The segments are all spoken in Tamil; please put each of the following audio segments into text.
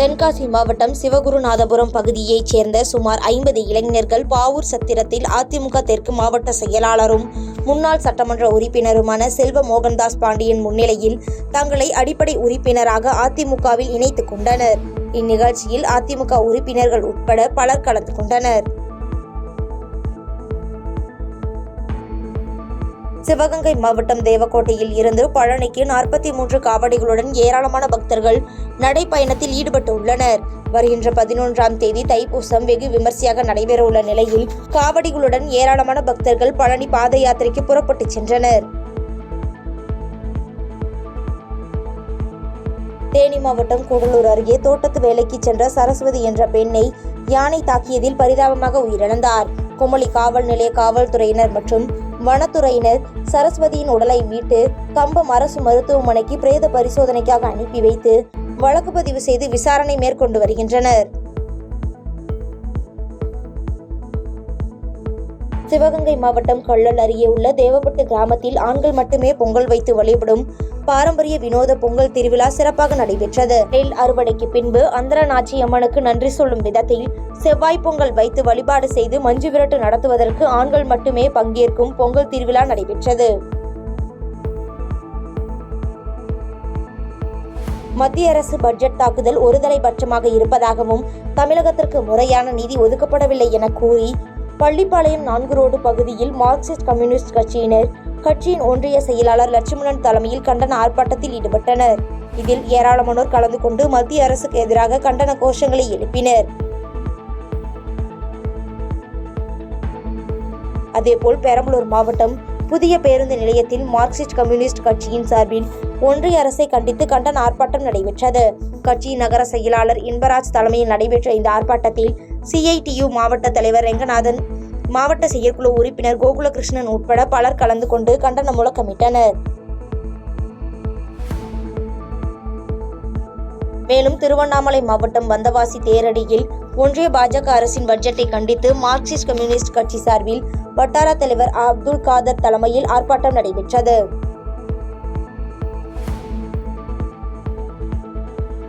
தென்காசி மாவட்டம் சிவகுருநாதபுரம் பகுதியைச் சேர்ந்த சுமார் 50 இளைஞர்கள் பாவூர் சத்திரத்தில் அதிமுக தெற்கு மாவட்ட செயலாளரும் முன்னாள் சட்டமன்ற உறுப்பினருமான செல்வ மோகன்தாஸ் பாண்டியன் முன்னிலையில் தங்களை அடிப்படை உறுப்பினராக அதிமுகவில் இணைத்துக் கொண்டனர். இந்நிகழ்ச்சியில் அதிமுக உறுப்பினர்கள் உட்பட பலர் கலந்து கொண்டனர். சிவகங்கை மாவட்டம் தேவக்கோட்டையில் இருந்து பழனிக்கு 43 காவடிகளுடன் ஏராளமான பக்தர்கள் நடைப்பயணத்தில் ஈடுபட்டு உள்ளனர். வருகின்ற 11ஆம் தேதி தைப்பூசம் வெகு விமர்சையாக நடைபெறவுள்ள நிலையில் காவடிகளுடன் ஏராளமான பக்தர்கள் பழனி பாத யாத்திரைக்கு புறப்பட்டு சென்றனர். தேனி மாவட்டம் கூடலூர் அருகே தோட்டத்து வேலைக்கு சென்ற சரஸ்வதி என்ற பெண்ணை யானை தாக்கியதில் பரிதாபமாக உயிரிழந்தார். குமளி காவல் நிலைய காவல்துறையினர் மற்றும் வனத்துறையினர் சரஸ்வதியின் உடலை மீட்டு கம்பம் அரசு மருத்துவமனைக்கு பிரேத பரிசோதனைக்காக அனுப்பி வைத்து வழக்கு பதிவு செய்து விசாரணை மேற்கொண்டு வருகின்றனர். சிவகங்கை மாவட்டம் கள்ளல் அருகே உள்ள தேவப்பட்டு கிராமத்தில் ஆண்கள் மட்டுமே பொங்கல் வைத்து வழிபடும் பாரம்பரிய வினோத பொங்கல் திருவிழா சிறப்பாக நடைபெற்றது. நெல் அறுவடைக்கு பின்பு அந்தரநாச்சி அம்மனுக்கு நன்றி சொல்லும் விதத்தில் செவ்வாய் பொங்கல் வைத்து வழிபாடு செய்து மஞ்சு விரட்டு நடத்துவதற்கு ஆண்கள் மட்டுமே பங்கேற்கும் பொங்கல் திருவிழா நடைபெற்றது. மத்திய அரசு பட்ஜெட் தாக்குதல் ஒருதலைபட்சமாக இருப்பதாகவும் தமிழகத்திற்கு முறையான நிதி ஒதுக்கப்படவில்லை என கூறி பள்ளிப்பாளையம் 4 ரோடு பகுதியில் மார்க்சிஸ்ட் கம்யூனிஸ்ட் கட்சியினர் கட்சியின் ஒன்றிய செயலாளர் லட்சுமணன் தலைமையில் கண்டன ஆர்ப்பாட்டத்தில் ஈடுபட்டனர். இதில் ஏராளமானோர் கலந்து கொண்டு மத்திய அரசுக்கு எதிராக கண்டன கோஷங்களை எழுப்பினர். அதேபோல் பெரம்பலூர் மாவட்டம் புதிய பேருந்து நிலையத்தில் மார்க்சிஸ்ட் கம்யூனிஸ்ட் கட்சியின் சார்பில் ஒன்றிய அரசை கண்டித்து கண்டன ஆர்ப்பாட்டம் நடைபெற்றது. கட்சியின் நகர செயலாளர் இன்பராஜ் தலைமையில் நடைபெற்ற இந்த ஆர்ப்பாட்டத்தில் CITU மாவட்ட தலைவர் ரெங்கநாதன், மாவட்ட செயற்குழு உறுப்பினர் கோகுலகிருஷ்ணன் உட்பட பலர் கலந்து கொண்டு கண்டன முழக்கமிட்டனர். மேலும் திருவண்ணாமலை மாவட்டம் வந்தவாசி தேரடியில் ஒன்றிய பாஜக அரசின் பட்ஜெட்டை கண்டித்து மார்க்சிஸ்ட் கம்யூனிஸ்ட் கட்சி சார்பில் வட்டார தலைவர் அப்துல் காதர் தலைமையில் ஆர்ப்பாட்டம் நடைபெற்றது.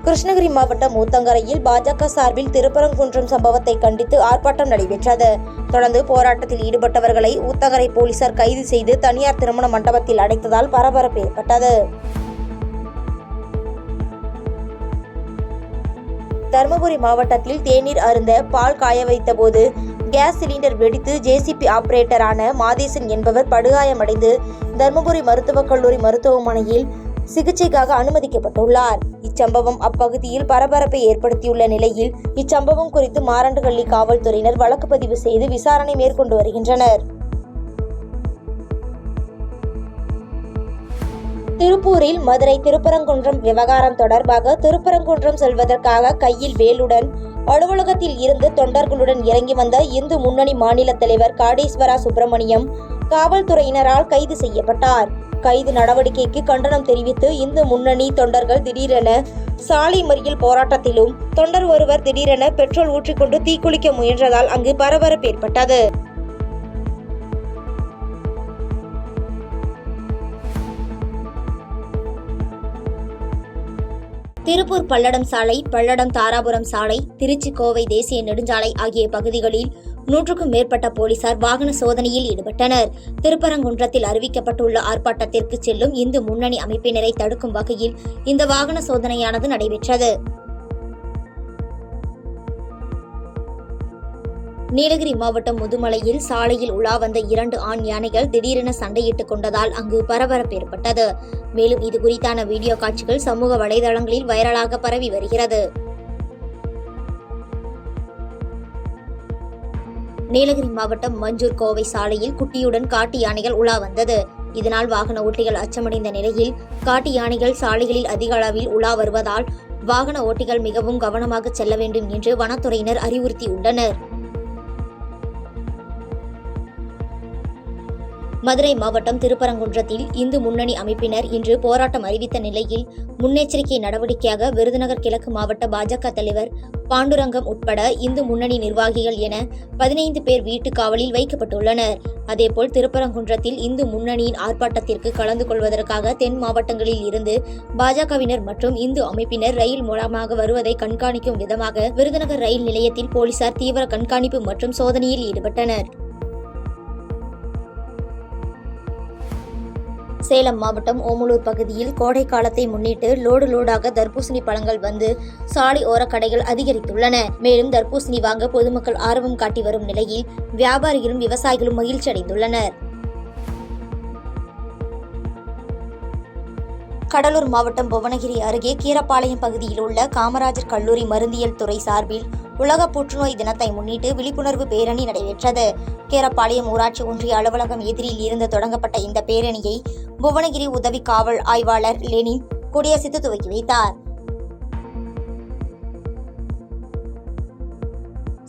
கிருஷ்ணகிரி மாவட்டம் ஊத்தங்கரையில் பாஜக சார்பில் திருப்பரங்குன்றம் சம்பவத்தை கண்டித்து ஆர்ப்பாட்டம் நடைபெற்றது. தொடர்ந்து போராட்டத்தில் ஈடுபட்டவர்களை ஊத்தங்கரை போலீசார் கைது செய்து தனியார் திருமண மண்டபத்தில் அடைத்ததால் பரபரப்பு ஏற்பட்டது. தருமபுரி மாவட்டத்தில் தேநீர் அருந்த பால் காய வைத்த போது கேஸ் சிலிண்டர் வெடித்து JCB ஆபரேட்டரான மாதேசன் என்பவர் படுகாயமடைந்து தருமபுரி மருத்துவக் கல்லூரி மருத்துவமனையில் சிகிச்சைக்காக அனுமதிக்கப்பட்டுள்ளார். இச்சம்பவம் அப்பகுதியில் பரபரப்பை ஏற்படுத்தியுள்ள நிலையில் இச்சம்பவம் குறித்து மாரண்டஹள்ளி காவல்துறையினர் வழக்கு பதிவு செய்து விசாரணை மேற்கொண்டு வருகின்றனர். திருப்பூரில் மதுரை திருப்பரங்குன்றம் விவகாரம் தொடர்பாக திருப்பரங்குன்றம் செல்வதற்காக கையில் வேலுடன் அலுவலகத்தில் இருந்து தொண்டர்களுடன் இறங்கி வந்த இந்து முன்னணி மாநில தலைவர் காடேஸ்வரா சுப்பிரமணியம் காவல்துறையினரால் கைது செய்யப்பட்டார். கைது நடவடிக்கைக்கு கண்டனம் தெரிவித்து இந்து முன்னணி தொண்டர்கள் திடீரென சாலை மறியல் போராட்டத்திலும் தொண்டர் ஒருவர் திடீரென பெட்ரோல் ஊற்றிக்கொண்டு தீக்குளிக்க முயன்றதால் அங்கு பரபரப்பு ஏற்பட்டது. திருப்பூர் பல்லடம் சாலை, பல்லடம் தாராபுரம் சாலை, திருச்சி கோவை தேசிய நெடுஞ்சாலை ஆகிய பகுதிகளில் 100க்கும் மேற்பட்ட போலீசார் வாகன சோதனையில் ஈடுபட்டனர். திருப்பரங்குன்றத்தில் அறிவிக்கப்பட்டுள்ள ஆர்ப்பாட்டத்திற்கு செல்லும் இந்து முன்னணி அமைப்பினரை தடுக்கும் வகையில் இந்த வாகன சோதனையானது நடைபெற்றது. நீலகிரி மாவட்டம் முதுமலையில் சாலையில் உலா வந்த 2 ஆண் யானைகள் திடீரென சண்டையிட்டுக் கொண்டதால் அங்கு பரபரப்பு ஏற்பட்டது. மேலும் இது குறித்தான வீடியோ காட்சிகள் சமூக வலைதளங்களில் வைரலாக பரவி வருகிறது. நீலகிரி மாவட்டம் மஞ்சூர் கோவை சாலையில் குட்டியுடன் காட்டு யானைகள் உலா வந்தது. இதனால் வாகன ஓட்டிகள் அச்சமடைந்த நிலையில் காட்டு யானைகள் சாலைகளில் அதிக அளவில் உலா வருவதால் வாகன ஓட்டிகள் மிகவும் கவனமாக செல்ல வேண்டும் என்று வனத்துறையினர் அறிவுறுத்தியுள்ளனர். மதுரை மாவட்டம் திருப்பரங்குன்றத்தில் இந்து முன்னணி அமைப்பினர் இன்று போராட்டம் அறிவித்த நிலையில் முன்னெச்சரிக்கை நடவடிக்கையாக விருதுநகர் கிழக்கு மாவட்ட பாஜக தலைவர் பாண்டுரங்கம் உட்பட இந்து முன்னணி நிர்வாகிகள் என 15 பேர் வீட்டு காவலில் வைக்கப்பட்டுள்ளனர். அதேபோல் திருப்பரங்குன்றத்தில் இந்து முன்னணியின் ஆர்ப்பாட்டத்திற்கு கலந்து கொள்வதற்காக தென் மாவட்டங்களில் இருந்து பாஜகவினர் மற்றும் இந்து அமைப்பினர் ரயில் மூலமாக வருவதை கண்காணிக்கும் விதமாக விருதுநகர் ரயில் நிலையத்தில் போலீசார் தீவிர கண்காணிப்பு மற்றும் சோதனையில் ஈடுபட்டனர். சேலம் மாவட்டம் ஓமலூர் பகுதியில் கோடை காலத்தை முன்னிட்டு லோடாக தர்பூசணி பழங்கள் வந்து சாலை ஓர கடைகள் அதிகரித்துள்ளன. மேலும் தர்பூசணி வாங்க பொதுமக்கள் ஆர்வம் காட்டி வரும் நிலையில் வியாபாரிகளும் விவசாயிகளும் மகிழ்ச்சி அடைந்துள்ளனர். கடலூர் மாவட்டம் புவனகிரி அருகே கீரப்பாளையம் பகுதியில் உள்ள காமராஜர் கல்லூரி மருந்தியல் துறை சார்பில் உலக புற்றுநோய் தினத்தை முன்னிட்டு விழிப்புணர்வு பேரணி நடைபெற்றது. கீரப்பாளையம் ஊராட்சி ஒன்றிய அலுவலகம் எதிரில் இருந்து தொடங்கப்பட்ட இந்த பேரணியை புவனகிரி உதவி காவல் ஆய்வாளர் லெனின் கொடியசைத்து துவக்கி வைத்தார்.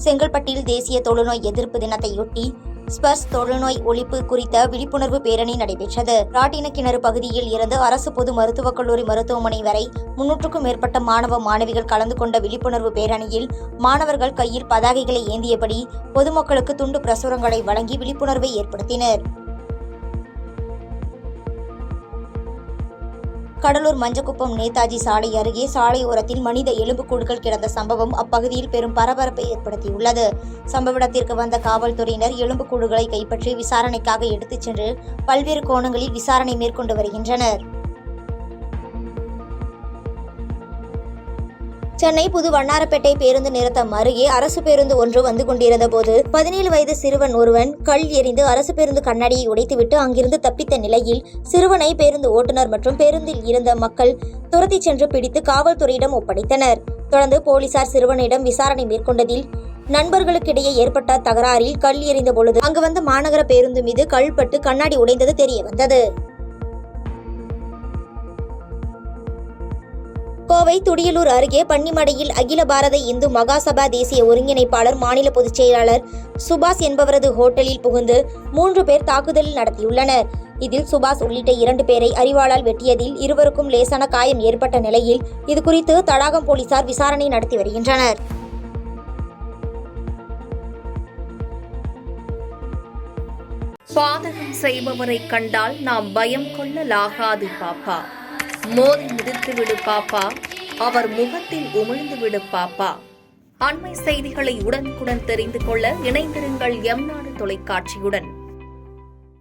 செங்கல்பட்டில் தேசிய தொழுநோய் எதிர்ப்பு தினத்தையொட்டி ஸ்பர்ஸ் தொழுநோய் ஒழிப்பு குறித்த விழிப்புணர்வு பேரணி நடைபெற்றது. ராட்டினக்கிணறு பகுதியில் இருந்து அரசு பொது மருத்துவக் கல்லூரி மருத்துவமனை வரை 300க்கும் மேற்பட்ட மாணவ மாணவிகள் கலந்து கொண்ட விழிப்புணர்வு பேரணியில் மாணவர்கள் கையில் பதாகைகளை ஏந்தியபடி பொதுமக்களுக்கு துண்டு பிரசுரங்களை வழங்கி விழிப்புணர்வை ஏற்படுத்தினர். கடலூர் மஞ்சக்குப்பம் நேதாஜி சாலை அருகே சாலையோரத்தில் மனித எலும்புக்கூடுகள் கிடந்த சம்பவம் அப்பகுதியில் பெரும் பரபரப்பை ஏற்படுத்தியுள்ளது. சம்பவ இடத்திற்கு வந்த காவல்துறையினர் எலும்புக்கூடுகளை கைப்பற்றி விசாரணைக்காக எடுத்துச் சென்று பல்வேறு கோணங்களில் விசாரணை மேற்கொண்டு வருகின்றனர். சென்னை புது வண்ணாரப்பேட்டை பேருந்து நிறுத்தம் அருகே அரசு பேருந்து ஒன்று வந்து கொண்டிருந்த போது 17 வயது சிறுவன் ஒருவன் கல் எறிந்து அரசு பேருந்து கண்ணாடியை உடைத்துவிட்டு அங்கிருந்து தப்பித்த நிலையில் சிறுவனை பேருந்து ஓட்டுநர் மற்றும் பேருந்தில் இருந்த மக்கள் துரத்தி சென்று பிடித்து காவல்துறையிடம் ஒப்படைத்தனர். தொடர்ந்து போலீசார் சிறுவனிடம் விசாரணை மேற்கொண்டதில் நண்பர்களுக்கிடையே ஏற்பட்ட தகராறில் கல் எறிந்த பொழுது அங்கு வந்த மாநகர பேருந்து மீது கல் பட்டு கண்ணாடி உடைந்தது தெரிய வந்தது. கோவை துடியலூர் அருகே பன்னிமடையில் அகில பாரத இந்து மகாசபா தேசிய ஒருங்கிணைப்பாளர் மாநில பொதுச் செயலாளர் சுபாஷ் என்பவரது ஹோட்டலில் புகுந்து 3 பேர் தாக்குதல் நடத்தியுள்ளனர். இதில் சுபாஷ் உள்ளிட்ட 2 பேரை அரிவாளால் வெட்டியதில் இருவருக்கும் லேசான காயம் ஏற்பட்ட நிலையில் இதுகுறித்து தடாகம் போலீசார் விசாரணை நடத்தி வருகின்றனர். பாதகம் செய்பவரை கண்டால் நாம் பயம் கொள்ளலாகாது பாப்பா. மோதி மிதித்து விடு பாப்பா, அவர் முகத்தில் உமிழ்ந்து விடு பாப்பா. அண்மை செய்திகளை உடனுக்குடன் தெரிந்து கொள்ள இணைந்திருங்கள் எம் நாடு தொலைக்காட்சியுடன்.